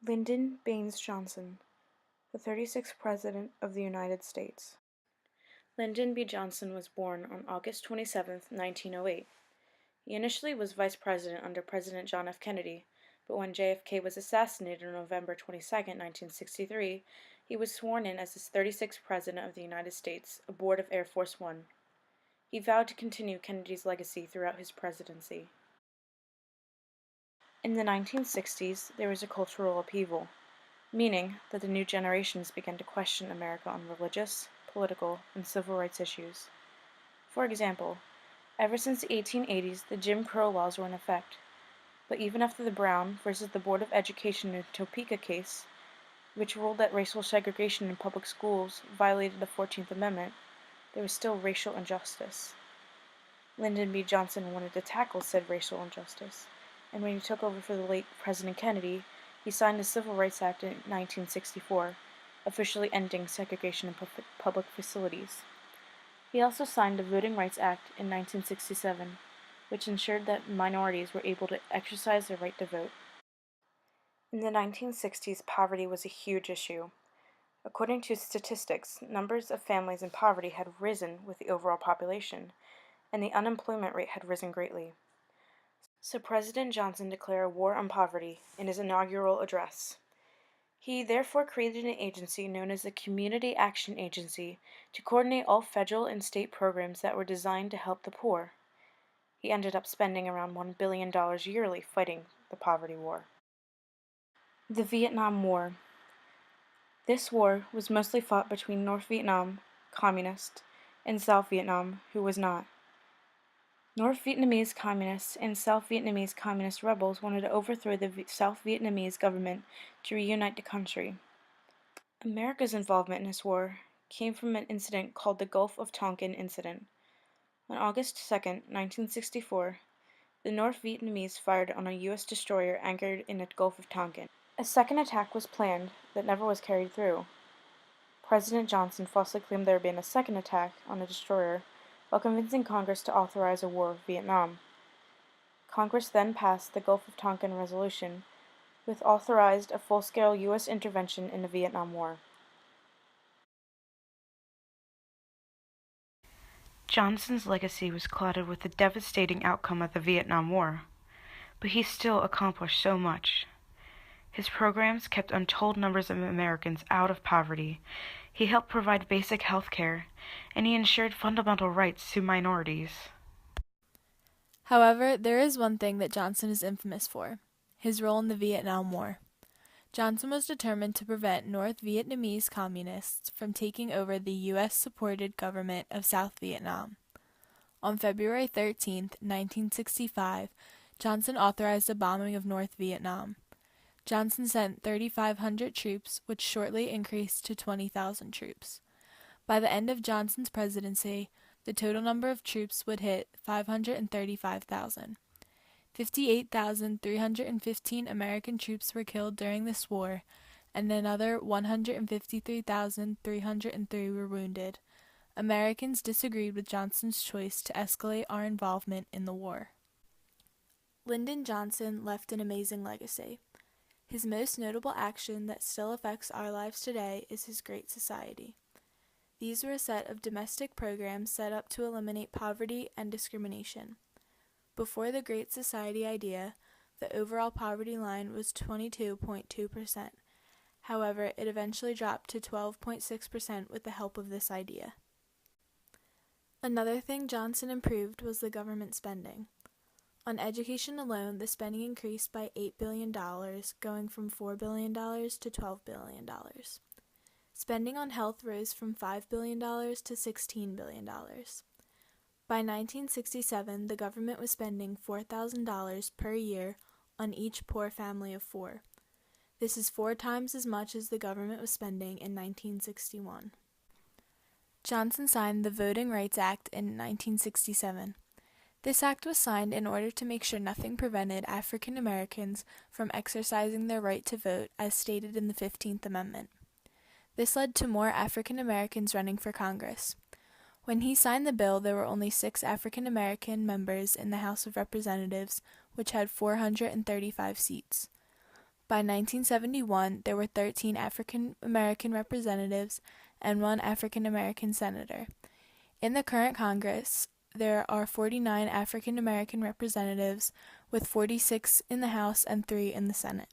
Lyndon Baines Johnson, the 36th President of the United States. Lyndon B. Johnson was born on August 27, 1908. He initially was Vice President under President John F. Kennedy, but when JFK was assassinated on November 22, 1963, he was sworn in as the 36th President of the United States aboard of Air Force One. He vowed to continue Kennedy's legacy throughout his presidency. In the 1960s, there was a cultural upheaval, meaning that the new generations began to question America on religious, political, and civil rights issues. For example, ever since the 1880s, the Jim Crow laws were in effect, but even after the Brown versus the Board of Education in Topeka case, which ruled that racial segregation in public schools violated the 14th Amendment, there was still racial injustice. Lyndon B. Johnson wanted to tackle said racial injustice, and when he took over for the late President Kennedy, he signed the Civil Rights Act in 1964, officially ending segregation in public facilities. He also signed the Voting Rights Act in 1967, which ensured that minorities were able to exercise their right to vote. In the 1960s, poverty was a huge issue. According to statistics, numbers of families in poverty had risen with the overall population, and the unemployment rate had risen greatly. So President Johnson declared a war on poverty in his inaugural address. He therefore created an agency known as the Community Action Agency to coordinate all federal and state programs that were designed to help the poor. He ended up spending around $1 billion yearly fighting the poverty war. The Vietnam War. This war was mostly fought between North Vietnam, communist, and South Vietnam, who was not. North Vietnamese communists and South Vietnamese communist rebels wanted to overthrow the South Vietnamese government to reunite the country. America's involvement in this war came from an incident called the Gulf of Tonkin Incident. On August 2, 1964, the North Vietnamese fired on a U.S. destroyer anchored in the Gulf of Tonkin. A second attack was planned that never was carried through. President Johnson falsely claimed there had been a second attack on a destroyer, while convincing Congress to authorize a war with Vietnam. Congress then passed the Gulf of Tonkin Resolution, which authorized a full-scale U.S. intervention in the Vietnam War. Johnson's legacy was clouded with the devastating outcome of the Vietnam War, but he still accomplished so much. His programs kept untold numbers of Americans out of poverty. He helped provide basic health care, and he ensured fundamental rights to minorities. However, there is one thing that Johnson is infamous for: his role in the Vietnam War. Johnson was determined to prevent North Vietnamese communists from taking over the U.S.-supported government of South Vietnam. On February 13, 1965, Johnson authorized a bombing of North Vietnam. Johnson sent 3,500 troops, which shortly increased to 20,000 troops. By the end of Johnson's presidency, the total number of troops would hit 535,000. 58,315 American troops were killed during this war, and another 153,303 were wounded. Americans disagreed with Johnson's choice to escalate our involvement in the war. Lyndon Johnson left an amazing legacy. His most notable action that still affects our lives today is his Great Society. These were a set of domestic programs set up to eliminate poverty and discrimination. Before the Great Society idea, the overall poverty line was 22.2%. However, it eventually dropped to 12.6% with the help of this idea. Another thing Johnson improved was the government spending. On education alone, the spending increased by $8 billion, going from $4 billion to $12 billion. Spending on health rose from $5 billion to $16 billion. By 1967, the government was spending $4,000 per year on each poor family of four. This is 4 times as much as the government was spending in 1961. Johnson signed the Voting Rights Act in 1967. This act was signed in order to make sure nothing prevented African Americans from exercising their right to vote as stated in the 15th Amendment. This led to more African Americans running for Congress. When he signed the bill, there were only 6 African American members in the House of Representatives, which had 435 seats. By 1971, there were 13 African American representatives and 1 African American senator. In the current Congress, there are 49 African American representatives, with 46 in the House and 3 in the Senate.